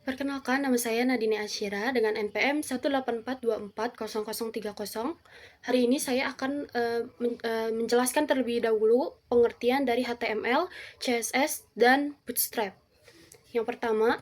Perkenalkan, nama saya Nadine Asyira dengan NPM 184240030. Hari ini saya akan menjelaskan terlebih dahulu pengertian dari HTML, CSS, dan Bootstrap. Yang pertama,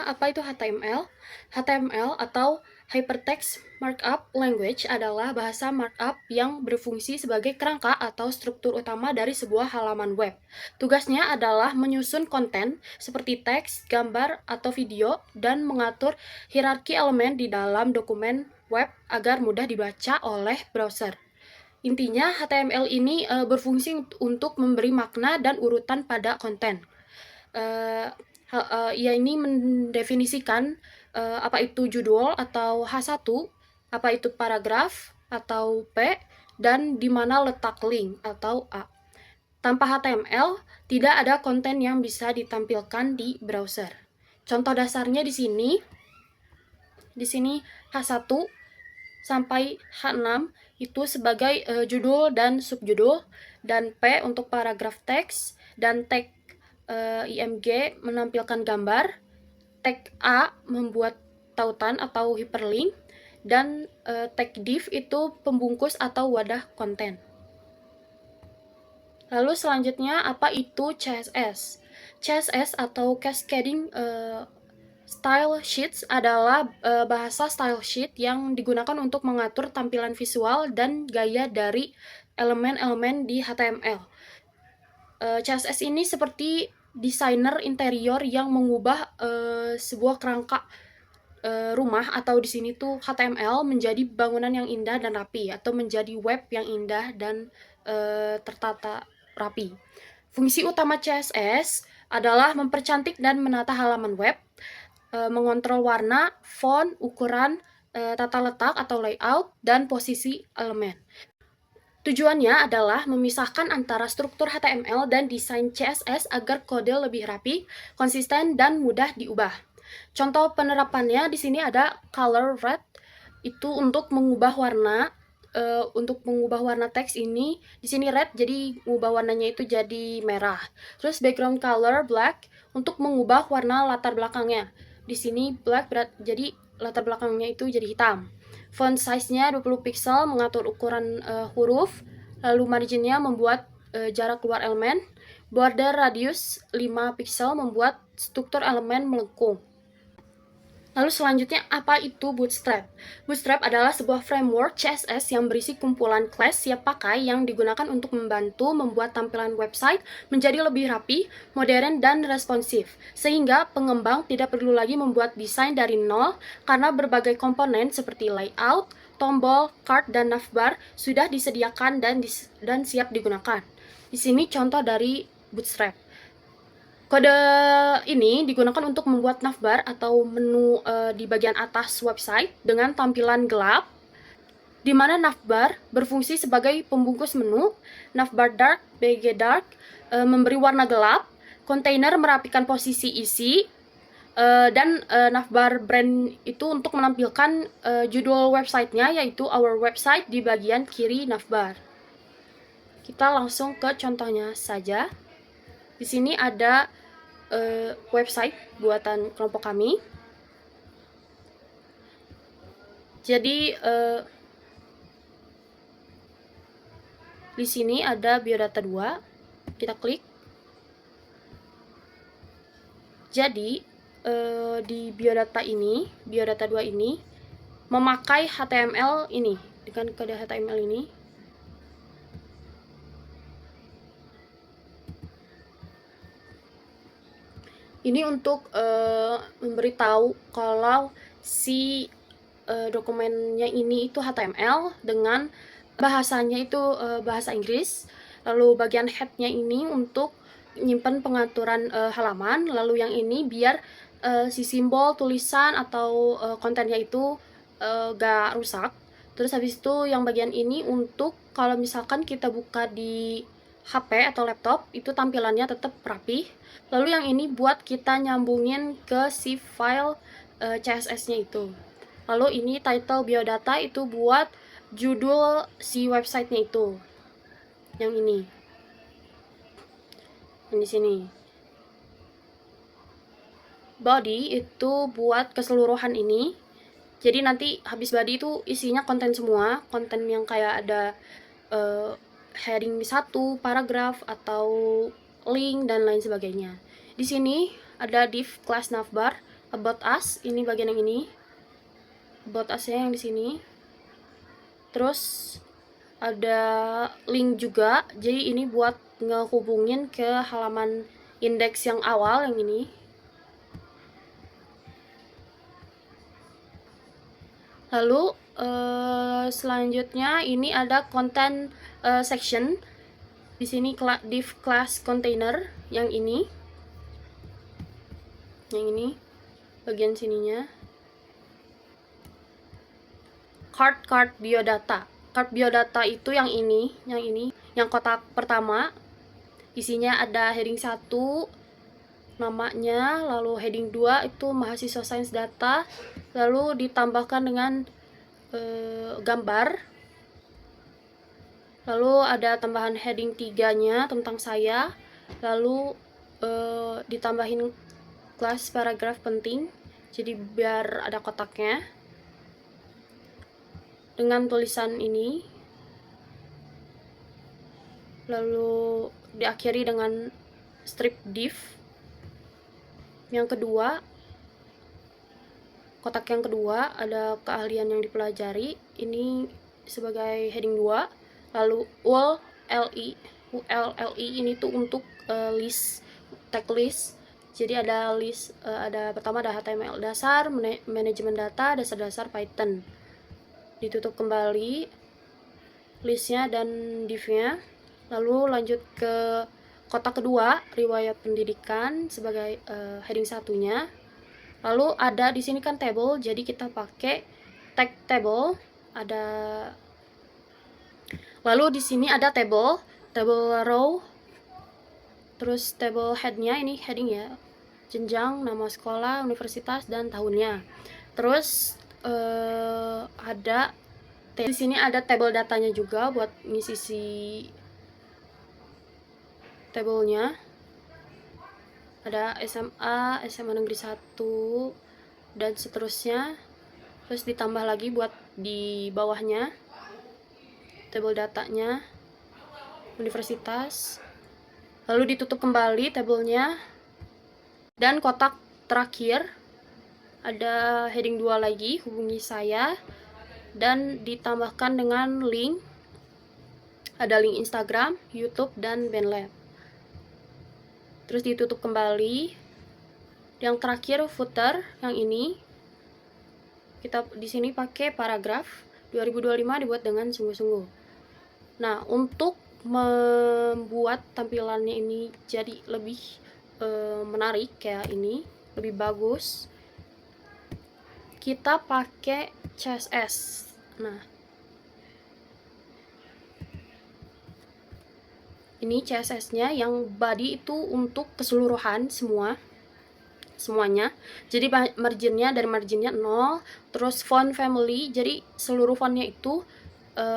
apa itu HTML? HTML atau Hypertext Markup Language adalah bahasa markup yang berfungsi sebagai kerangka atau struktur utama dari sebuah halaman web. Tugasnya adalah menyusun konten seperti teks, gambar, atau video, dan mengatur hierarki elemen di dalam dokumen web agar mudah dibaca oleh browser. Intinya, HTML ini berfungsi untuk memberi makna dan urutan pada konten. Ia ini mendefinisikan apa itu judul atau H1, apa itu paragraf atau P, dan di mana letak link atau A. Tanpa HTML, tidak ada konten yang bisa ditampilkan di browser. Contoh dasarnya di sini H1 sampai H6 itu sebagai judul dan subjudul, dan P untuk paragraf teks, dan tag IMG menampilkan gambar, tag A membuat tautan atau hyperlink, dan tag div itu pembungkus atau wadah konten. Lalu selanjutnya, apa itu CSS? CSS atau Cascading Style Sheets adalah bahasa style sheet yang digunakan untuk mengatur tampilan visual dan gaya dari elemen-elemen di HTML. CSS ini seperti desainer interior yang mengubah sebuah kerangka rumah atau di sini tuh HTML menjadi bangunan yang indah dan rapi, atau menjadi web yang indah dan tertata rapi. Fungsi utama CSS adalah mempercantik dan menata halaman web, mengontrol warna, font, ukuran, tata letak atau layout, dan posisi elemen. Tujuannya adalah memisahkan antara struktur HTML dan desain CSS agar kode lebih rapi, konsisten, dan mudah diubah. Contoh penerapannya di sini ada color red, itu untuk mengubah warna. Untuk mengubah warna teks ini, di sini red, jadi mengubah warnanya itu jadi merah. Terus background color black untuk mengubah warna latar belakangnya. Di sini black jadi latar belakangnya itu jadi hitam. Font size-nya 20 pixel mengatur ukuran huruf, lalu marginnya membuat jarak keluar elemen, border radius 5 pixel membuat struktur elemen melengkung. Lalu selanjutnya, apa itu Bootstrap? Bootstrap adalah sebuah framework CSS yang berisi kumpulan class siap pakai yang digunakan untuk membantu membuat tampilan website menjadi lebih rapi, modern, dan responsif, sehingga pengembang tidak perlu lagi membuat desain dari nol karena berbagai komponen seperti layout, tombol, card, dan navbar sudah disediakan dan siap digunakan. Di sini contoh dari Bootstrap. Kode ini digunakan untuk membuat navbar atau menu di bagian atas website dengan tampilan gelap, di mana navbar berfungsi sebagai pembungkus menu, navbar dark, BG dark, memberi warna gelap, kontainer merapikan posisi isi, dan navbar brand itu untuk menampilkan judul websitenya, yaitu our website di bagian kiri navbar. Kita langsung ke contohnya saja. Di sini ada website buatan kelompok kami. Jadi di sini ada biodata 2. Kita klik. Jadi di biodata 2 ini memakai HTML ini, dengan kode HTML ini. Ini untuk memberitahu kalau si dokumennya ini itu HTML dengan bahasanya itu bahasa Inggris. Lalu bagian headnya ini untuk menyimpan pengaturan halaman. Lalu yang ini biar si simbol, tulisan, atau kontennya itu gak rusak. Terus habis itu yang bagian ini untuk kalau misalkan kita buka di HP atau laptop, itu tampilannya tetap rapi. Lalu yang ini buat kita nyambungin ke si file CSS-nya itu. Lalu ini title biodata itu buat judul si websitenya itu. Yang ini. yang di sini. Body itu buat keseluruhan ini. Jadi nanti habis body itu isinya konten semua, konten yang kayak ada heading 1, paragraf atau link dan lain sebagainya. Di sini ada div class navbar, about us, ini bagian yang ini. About us-nya yang di sini. Terus ada link juga. Jadi ini buat ngehubungin ke halaman indeks yang awal yang ini. Lalu selanjutnya ini ada content section. Di sini div class container yang ini. Yang ini bagian sininya. Card biodata. Card biodata itu yang ini, yang kotak pertama. Isinya ada heading 1, namanya, lalu heading 2 itu mahasiswa sains data, lalu ditambahkan dengan gambar. Lalu ada tambahan heading 3-nya tentang saya, lalu ditambahin kelas paragraf penting, jadi biar ada kotaknya dengan tulisan ini, lalu diakhiri dengan strip div. Yang kedua, kotak yang kedua ada keahlian yang dipelajari, ini sebagai heading 2. Lalu ULLI ini tuh untuk list, tag list. Jadi ada list, ada pertama ada HTML dasar, manajemen data, dasar-dasar Python. Ditutup kembali listnya dan div-nya. Lalu lanjut ke kotak kedua, riwayat pendidikan sebagai heading 1-nya. Lalu ada di sini kan table, jadi kita pakai tag table. Lalu di sini ada table row, terus table head-nya ini heading ya, jenjang, nama sekolah, universitas, dan tahunnya. Terus ada di sini ada table datanya juga buat ngisi si tabelnya. Ada SMA Negeri 1 dan seterusnya. Terus ditambah lagi buat di bawahnya table datanya, universitas. Lalu ditutup kembali tabelnya. Dan kotak terakhir ada heading 2 lagi, hubungi saya, dan ditambahkan dengan link. Ada link Instagram, YouTube, dan BandLab. Terus ditutup kembali. Yang terakhir footer yang ini. Kita di sini pakai paragraf 2025 dibuat dengan sungguh-sungguh. Nah, untuk membuat tampilannya ini jadi lebih menarik kayak ini, lebih bagus, kita pakai CSS. Nah, ini CSS-nya yang body itu untuk keseluruhan semuanya. Jadi marginnya dari marginnya 0, terus font family, jadi seluruh fontnya itu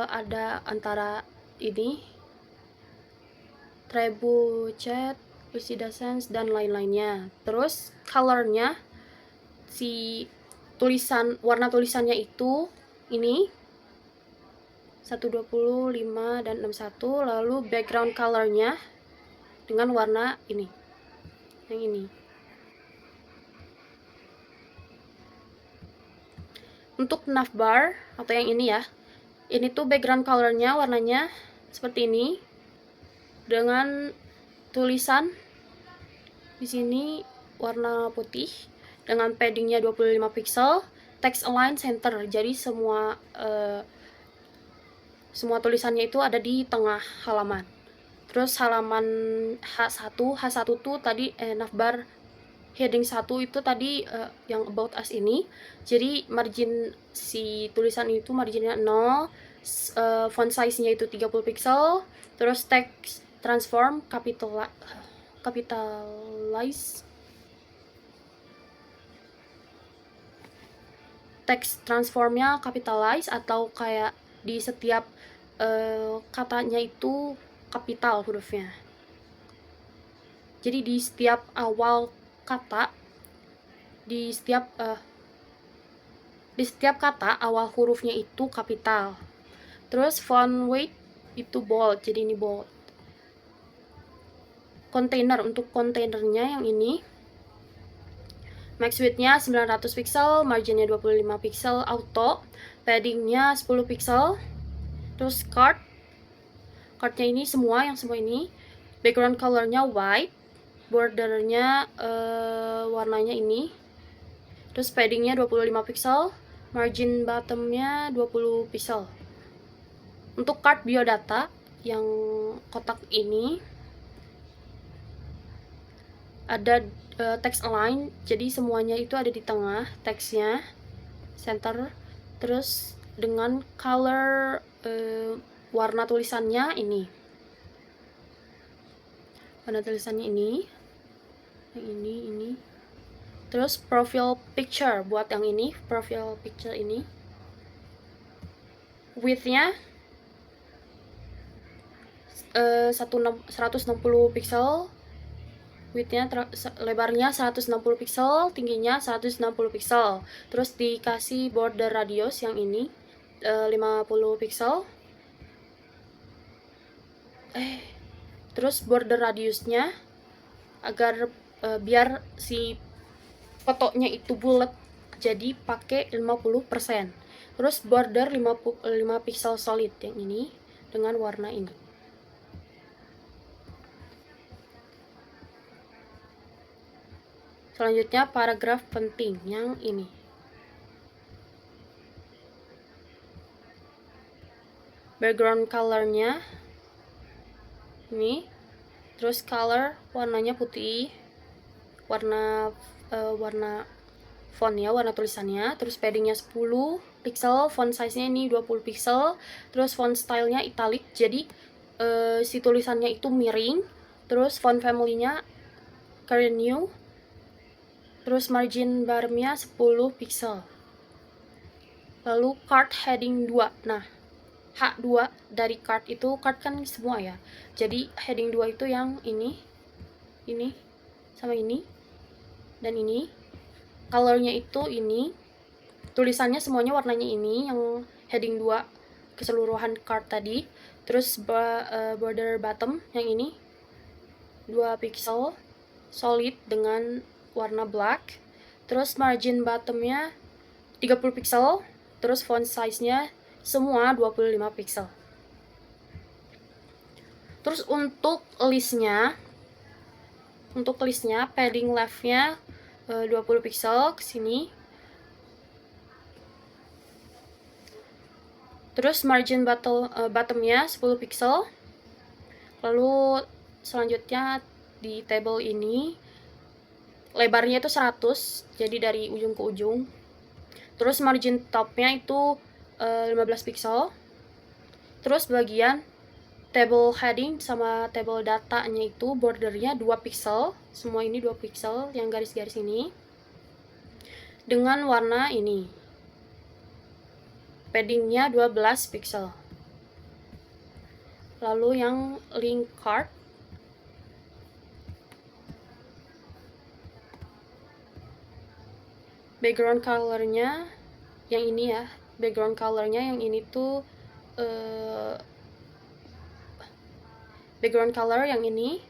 ada antara ini Trebu, Chat, Lucida Sans, dan lain-lainnya. Terus colornya, si warna tulisannya itu ini 120, 5, dan 61. Lalu background colornya dengan warna ini, yang ini. Untuk navbar atau yang ini ya, ini tuh background colornya warnanya seperti ini dengan tulisan di sini warna putih dengan paddingnya 25 pixel, text align center. Jadi semua tulisannya itu ada di tengah halaman. Terus halaman H1 tuh tadi navbar heading 1 itu tadi yang about us ini. Jadi margin si tulisan itu marginnya 0, font size-nya itu 30 pixel, terus text transform capitalize. Text transformnya capitalize atau kayak di setiap katanya itu kapital hurufnya. Jadi di setiap awal kata, di setiap kata awal hurufnya itu kapital. Terus font weight itu bold, jadi ini bold. Container, untuk kontainernya yang ini max width-nya 900 pixel, marginnya 25 pixel, auto, paddingnya 10 pixel. Terus cardnya ini semua ini, background colornya white, bordernya warnanya ini, terus paddingnya 25 pixel, margin bottomnya 20 pixel. Untuk card biodata yang kotak ini ada text align, jadi semuanya itu ada di tengah teksnya, center, terus dengan color warna tulisannya ini, warna tulisannya ini, yang ini. Terus profile picture, buat yang ini profile picture ini, width-nya 160 pixel, width-nya lebarnya 160 pixel, tingginya 160 pixel. Terus dikasih border radius yang ini 50 pixel. Terus border radiusnya agar biar si fotonya itu bulat, jadi pakai 50%. Terus border 5 pixel solid yang ini dengan warna ini. Selanjutnya paragraf penting yang ini. Background colornya ini, terus color warnanya putih, warna fontnya, warna tulisannya, terus paddingnya 10 pixel, font size-nya ini 20 pixel, terus font style-nya italic, jadi si tulisannya itu miring, terus font family-nya current new, terus margin bar-nya 10 pixel. Lalu card heading 2. Nah, H2 dari card itu, card kan semua ya. Jadi heading 2 itu yang ini sama ini dan ini. Colornya itu ini. Tulisannya semuanya warnanya ini, yang heading 2 keseluruhan card tadi. Terus border bottom yang ini 2 pixel solid dengan warna black. Terus margin bottomnya 30 pixel. Terus font size-nya semua 25 pixel. Terus untuk listnya padding left-nya 20 pixel ke sini. Terus margin bottomnya 10 pixel. Lalu selanjutnya di table ini lebarnya itu 100, jadi dari ujung ke ujung. Terus margin topnya itu 15 pixel. Terus bagian table heading sama table datanya itu bordernya 2 pixel. Semua ini 2 pixel yang garis-garis ini dengan warna ini. Paddingnya 12 pixel. Lalu yang link card background colornya yang ini ya, background colornya yang ini tuh background color yang ini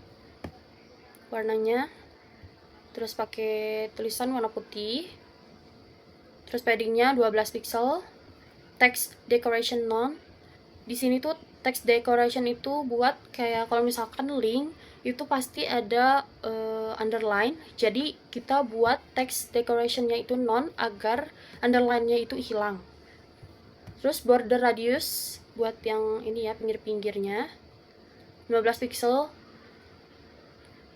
warnanya, terus pakai tulisan warna putih. Terus paddingnya 12 pixel. Text decoration none. Di sini tuh text decoration itu buat kayak kalau misalkan link itu pasti ada underline, jadi kita buat text decorationnya itu non agar underline-nya itu hilang. Terus border radius buat yang ini ya, pinggir-pinggirnya 15 pixel.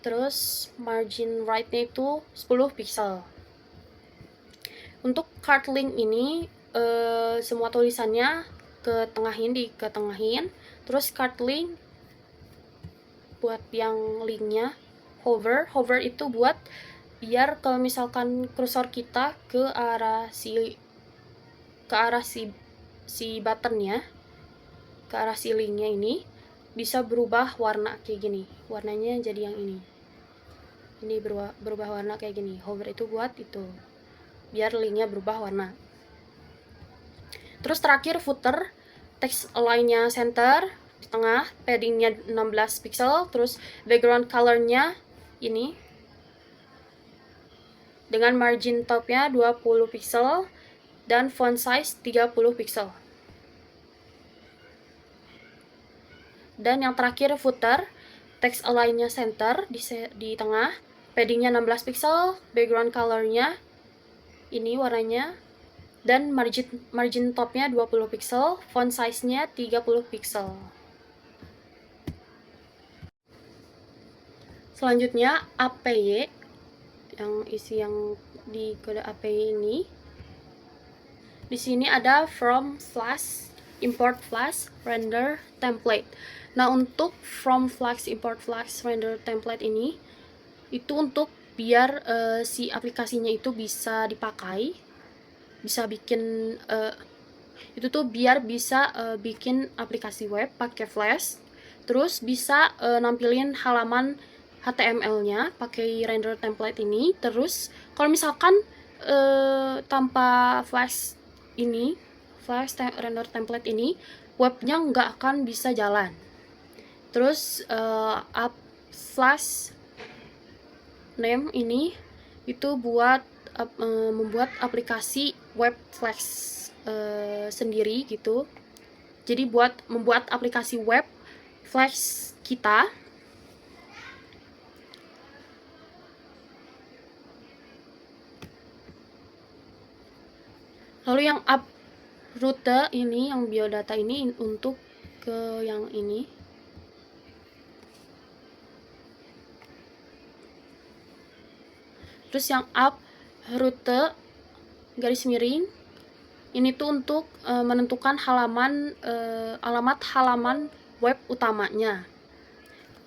Terus margin right-nya itu 10 pixel. Untuk card link ini semua tulisannya diketengahin. Terus card link buat yang linknya hover itu buat biar kalau misalkan kursor kita ke arah si buttonnya, ke arah si linknya ini, bisa berubah warna kayak gini, warnanya jadi yang ini. Ini berubah warna kayak gini. Hover itu buat itu, biar linknya berubah warna. Terus terakhir footer, text align-nya center di tengah, paddingnya 16 pixel, terus background color-nya ini dengan margin topnya 20 pixel dan font size 30 pixel. Dan yang terakhir footer, text align-nya center di tengah, paddingnya 16 pixel, background color-nya ini warnanya, dan margin topnya 20 pixel, font size-nya 30 pixel. Selanjutnya APY, yang isi yang di kode APY ini. Di sini ada from Flash, import Flash, render template. Nah, untuk from Flash, import Flash, render template ini itu untuk biar si aplikasinya itu bisa dipakai, bisa bikin itu tuh biar bisa bikin aplikasi web pakai Flash, terus bisa nampilin halaman HTML-nya pakai render template ini. Terus kalau misalkan tanpa Flash ini, render template ini, webnya nggak akan bisa jalan. Terus Flash name ini itu buat membuat aplikasi web Flash sendiri gitu. Jadi buat membuat aplikasi web Flash kita. Lalu yang up rute ini, yang biodata ini untuk ke yang ini. Terus yang up rute garis miring ini tuh untuk menentukan alamat halaman web utamanya.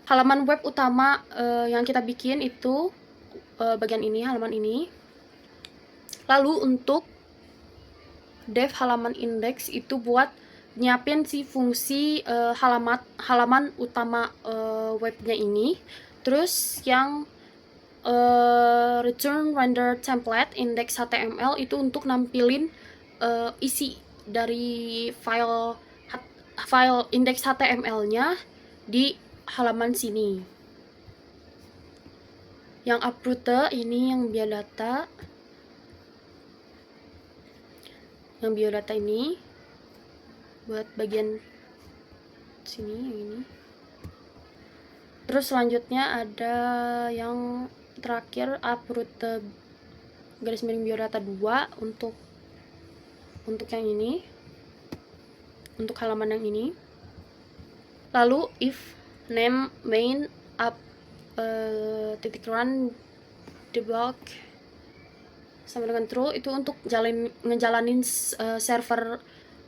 Halaman web utama yang kita bikin itu bagian ini, halaman ini. Lalu untuk dev halaman index itu buat nyiapin si fungsi halaman utama webnya ini. Terus yang return render template index HTML itu untuk nampilin isi dari file index HTML-nya di halaman sini. Yang uprooter ini yang biodata. Yang biodata ini buat bagian sini yang ini. Terus selanjutnya ada yang terakhir uprooter garis miring biodata 2 untuk yang ini, untuk halaman yang ini. Lalu if name main up titik run debug sama dengan true, itu untuk ngejalanin server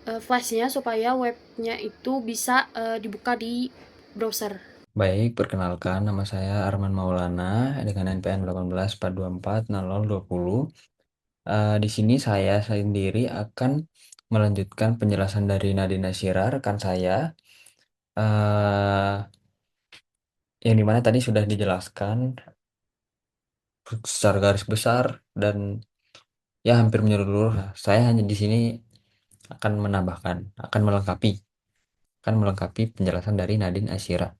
Flash-nya supaya webnya itu bisa dibuka di browser. Baik, perkenalkan nama saya Arman Maulana dengan NPM 18.424.0020. Di sini saya sendiri akan melanjutkan penjelasan dari Nadine Nasyira, rekan saya, yang dimana tadi sudah dijelaskan secara garis besar dan ya hampir menyeluruh. Saya hanya di sini akan menambahkan, akan melengkapi penjelasan dari Nadine Nasyira.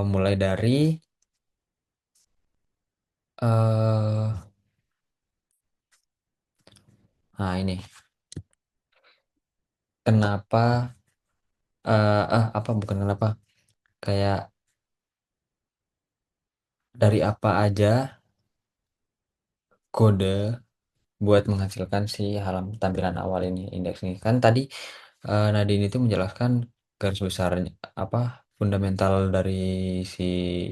Mulai dari nah ini kenapa bukan kenapa, kayak dari apa aja kode buat menghasilkan si tampilan awal ini, indeks ini. Kan tadi Nadine itu menjelaskan garis besarnya, fundamental dari si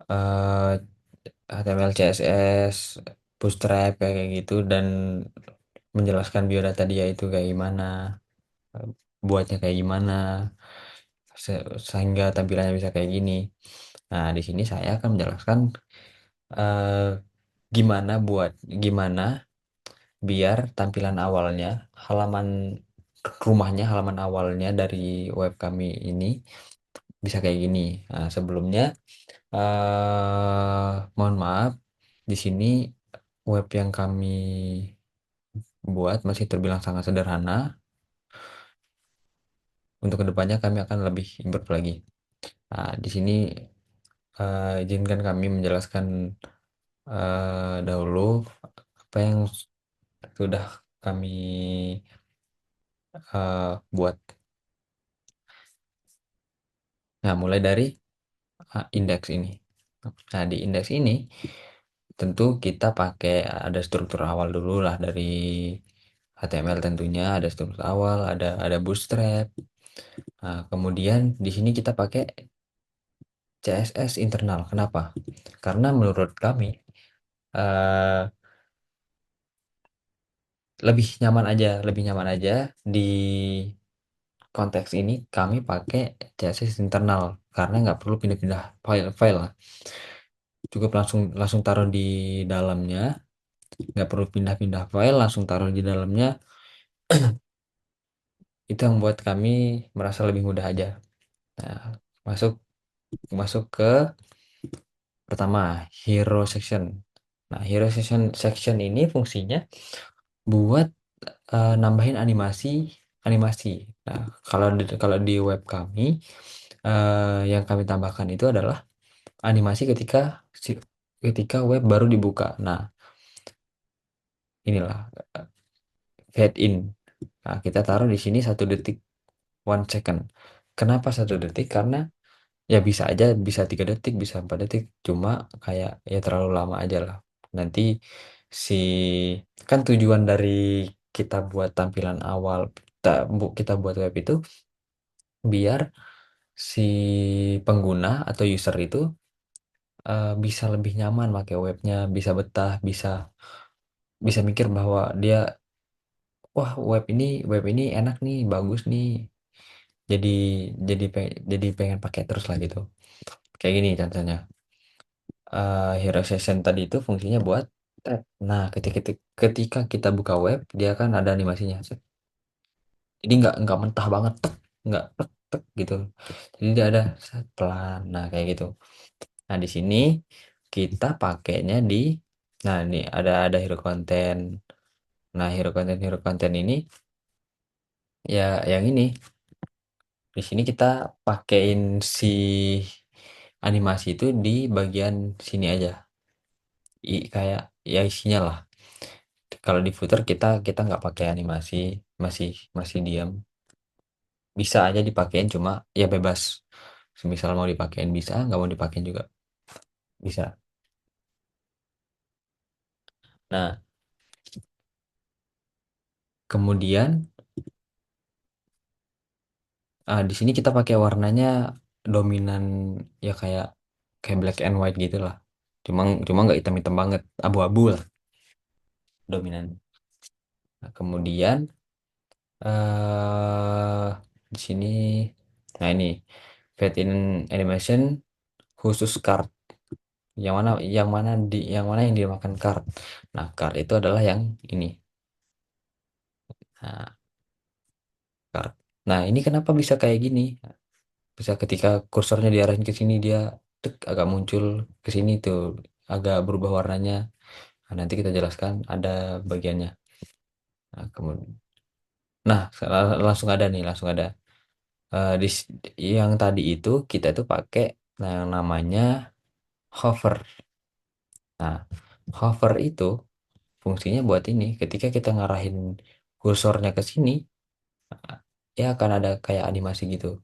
eh, HTML, CSS, Bootstrap kayak gitu, dan menjelaskan biodata dia itu kayak gimana, buatnya kayak gimana, sehingga tampilannya bisa kayak gini. Nah, di sini saya akan menjelaskan eh, gimana biar tampilan awalnya, halaman awalnya dari web kami ini bisa kayak gini. Nah, sebelumnya mohon maaf, di sini web yang kami buat masih terbilang sangat sederhana. Untuk kedepannya kami akan lebih improve lagi. Nah, di sini izinkan kami menjelaskan dahulu apa yang sudah kami buat. Nah, mulai dari indeks ini. Nah, di indeks ini tentu kita pakai ada struktur awal dulu lah dari HTML tentunya, ada struktur awal, ada bootstrap. Nah, kemudian di sini kita pakai CSS internal. Kenapa? Karena menurut kami eh, lebih nyaman aja di konteks ini kami pakai CSS internal karena nggak perlu pindah-pindah file-file lah. Cukup langsung langsung taruh di dalamnya, nggak perlu pindah-pindah file, langsung taruh di dalamnya. Itu yang buat kami merasa lebih mudah aja. Nah, masuk masuk ke pertama, hero section. Nah, hero section section ini fungsinya buat nambahin animasi animasi. Nah, kalau di web kami yang kami tambahkan itu adalah animasi ketika web baru dibuka. Nah, inilah fade in. Nah, kita taruh di sini 1 detik, 1 second. Kenapa 1 detik? Karena ya bisa aja bisa 3 detik, bisa 4 detik. Cuma kayak ya terlalu lama aja lah. Nanti si kan tujuan dari kita buat tampilan awal, kita buat web itu biar si pengguna atau user itu bisa lebih nyaman pakai webnya, bisa betah, bisa bisa mikir bahwa dia, wah web ini enak nih, bagus nih. Jadi jadi pengen pakai terus lah gitu. Kayak gini contohnya. Hero Session tadi itu fungsinya buat tab. Nah, ketika kita buka web, dia kan ada animasinya. Set. Jadi nggak mentah banget, tek, nggak tek, tek gitu. Jadi dia ada set, pelan. Nah, kayak gitu. Nah, di sini kita pakainya nah ini ada hero konten. Nah, hero konten ini ya yang ini. Di sini kita pakein si animasi itu di bagian sini aja. Kayak ya isinya lah. Kalau di footer kita kita nggak pakai animasi, masih masih diam. Bisa aja dipakein cuma ya bebas. Semisal mau dipakein bisa, nggak mau dipakein juga bisa. Nah, kemudian di sini kita pakai warnanya dominan ya kayak kayak black and white gitu lah. Cuma cuma nggak hitam-hitam banget, abu-abu lah dominan. Nah, kemudian eh di sini, nah ini fade in animation khusus card. Yang mana yang dimakan card. Nah, card itu adalah yang ini. Nah, card. Nah, ini kenapa bisa kayak gini? Bisa ketika kursornya diarahin ke sini dia tek, agak muncul ke sini tuh, agak berubah warnanya. Nah, nanti kita jelaskan ada bagiannya. Nah, kemudian nah, langsung ada nih, langsung ada. Yang tadi itu kita itu pakai yang namanya hover. Nah, hover itu fungsinya buat ini, ketika kita ngarahin kursornya ke sini, ya akan ada kayak animasi gitu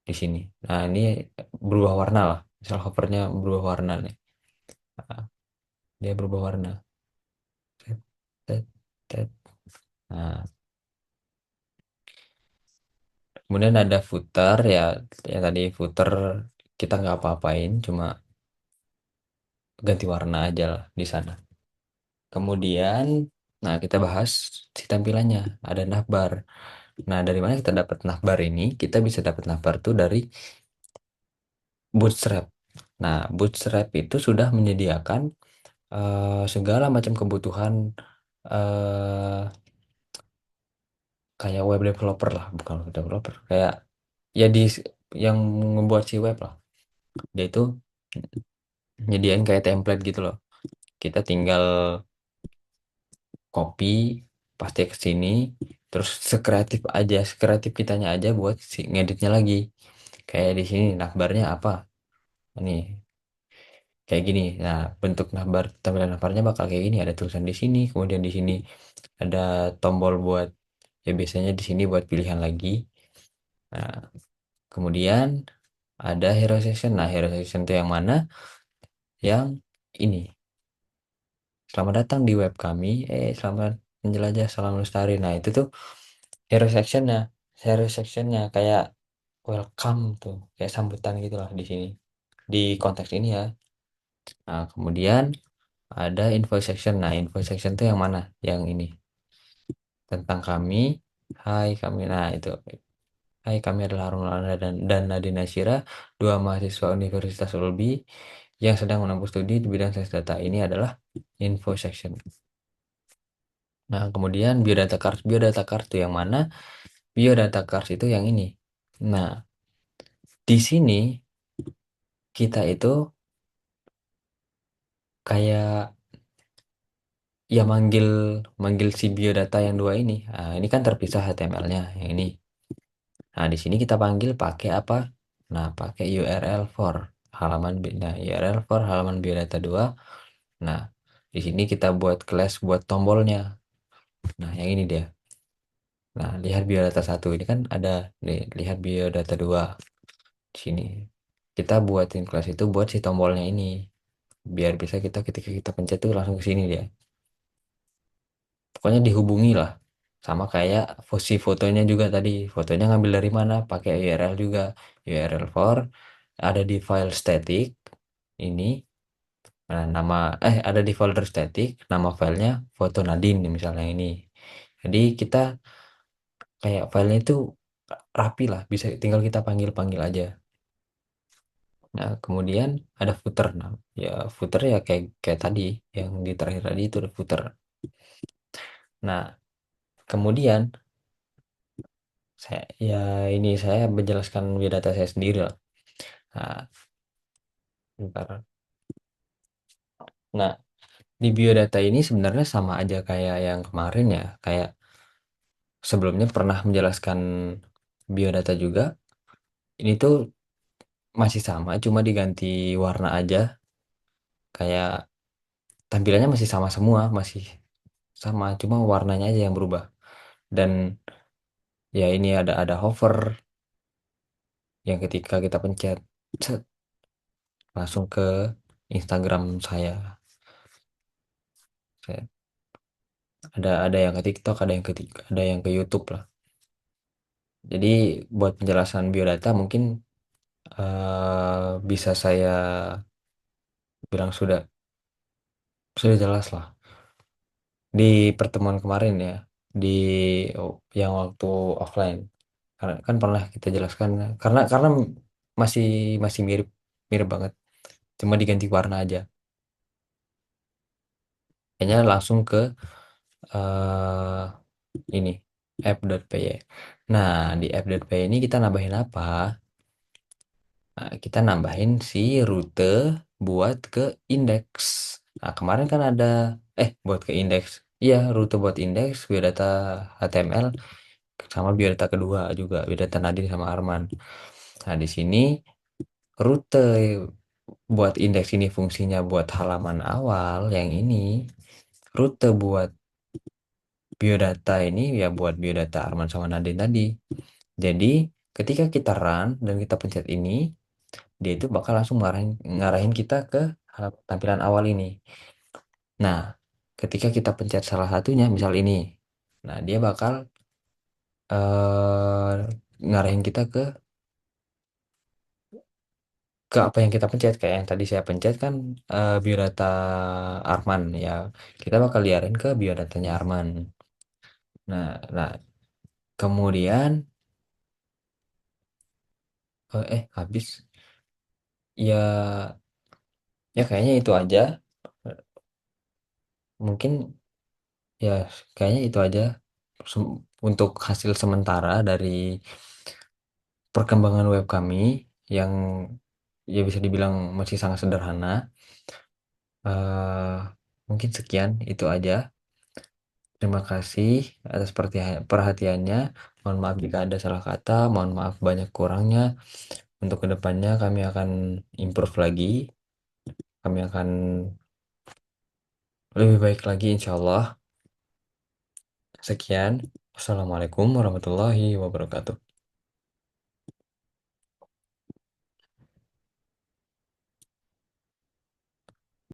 di sini. Nah, ini berubah warna lah. Misal hovernya berubah warna nih. Nah, dia berubah warna. Tet, tet, tet. Nah, kemudian ada footer ya, ya tadi footer kita nggak apa-apain, cuma ganti warna aja lah di sana. Kemudian, nah kita bahas si tampilannya. Ada navbar. Nah, dari mana kita dapat navbar ini? Kita bisa dapat navbar tuh dari Bootstrap. Nah, Bootstrap itu sudah menyediakan segala macam kebutuhan eh kayak web developer lah, bukan web developer, kayak ya yang ngebuat si web lah. Dia itu nyediain kayak template gitu loh. Kita tinggal copy, paste ke sini, terus sekreatif kitanya aja buat si ngeditnya lagi. Kayak di sini navbarnya apa? Nih, kayak gini. Nah, bentuk navbar, tampilan navbarnya bakal kayak gini. Ada tulisan di sini, kemudian di sini ada tombol buat, ya biasanya di sini buat pilihan lagi. Nah, kemudian ada hero session. Nah, hero session itu yang mana? Yang ini. Selamat datang di web kami. Selamat menjelajah, salam lestari. Nah, itu tuh hero sectionnya. Hero sectionnya kayak welcome tuh, kayak sambutan gitulah di sini. Di konteks ini ya. Nah, kemudian ada info section. Nah, info section tuh yang mana? Yang ini. Tentang kami. Hai kami. Nah, itu. Hai, kami adalah Harun Maulana dan Nadine Nasyira, dua mahasiswa Universitas Ulbi yang sedang menempuh studi di bidang sains data. Ini adalah info section. Nah, kemudian biodata cards. Biodata cards itu yang mana? Biodata cards itu yang ini. Nah, di sini kita itu kayak ya manggil manggil si biodata yang dua ini. Nah, ini kan terpisah HTML-nya yang ini. Nah, di sini kita panggil pakai apa? Nah, pakai URL for nah, URL for halaman biodata 2. Nah, di sini kita buat class buat tombolnya. Nah, yang ini dia. Nah, lihat biodata 1 ini kan ada nih, lihat biodata 2 di sini. Kita buatin kelas itu buat si tombolnya ini. Biar bisa kita ketika kita pencet tuh langsung ke sini dia. Pokoknya dihubungi lah. Sama kayak si fotonya juga tadi. Fotonya ngambil dari mana? Pakai URL juga. URL for ada di file static ini. Nah, ada di folder static, nama filenya foto Nadine misalnya ini. Jadi kita kayak filenya itu rapi lah, bisa tinggal kita panggil-panggil aja. Nah, kemudian ada footer. Nah, ya footer ya kayak kayak tadi yang di terakhir tadi itu ada footer. Nah, kemudian saya menjelaskan biodata saya sendiri lah. Nah, bentar. Nah, di biodata ini sebenarnya sama aja kayak yang kemarin ya, kayak sebelumnya pernah menjelaskan biodata juga. Ini tuh masih sama, cuma diganti warna aja. Kayak tampilannya masih sama semua, masih sama, cuma warnanya aja yang berubah. Dan ya ini ada hover yang ketika kita pencet set, langsung ke Instagram saya. Ada yang ke TikTok, ada yang ke YouTube lah. Jadi buat penjelasan biodata mungkin bisa saya bilang sudah jelas lah di pertemuan kemarin ya, di yang waktu offline. Karena kan pernah kita jelaskan karena masih masih mirip mirip banget, cuma diganti warna aja. Kayaknya langsung ke eh ini app.py. Nah, di app.py ini kita nambahin apa? Nah, kita nambahin si rute buat ke indeks. Nah, kemarin kan ada buat ke indeks. Iya, rute buat indeks biodata HTML sama biodata kedua juga, biodata Nadine sama Arman. Nah, di sini rute buat indeks ini fungsinya buat halaman awal yang ini. Rute buat biodata ini ya buat biodata Arman sama Nadine tadi. Jadi, ketika kita run dan kita pencet ini, dia itu bakal langsung ngarahin kita ke tampilan awal ini. Nah, ketika kita pencet salah satunya, misal ini, nah dia bakal eh ngarahin kita ke apa yang kita pencet. Kayak yang tadi saya pencet kan biodata Arman ya, kita bakal diarahin ke biodatanya Arman. Nah, kemudian habis ya ya kayaknya itu aja. Mungkin ya kayaknya itu aja untuk hasil sementara dari perkembangan web kami yang ya bisa dibilang masih sangat sederhana. Eee, Mungkin sekian, itu aja. Terima kasih atas perhatiannya. Mohon maaf jika ada salah kata, mohon maaf banyak kurangnya. Untuk kedepannya kami akan improve lagi, kami akan lebih baik lagi insya Allah. Sekian, wassalamualaikum warahmatullahi wabarakatuh.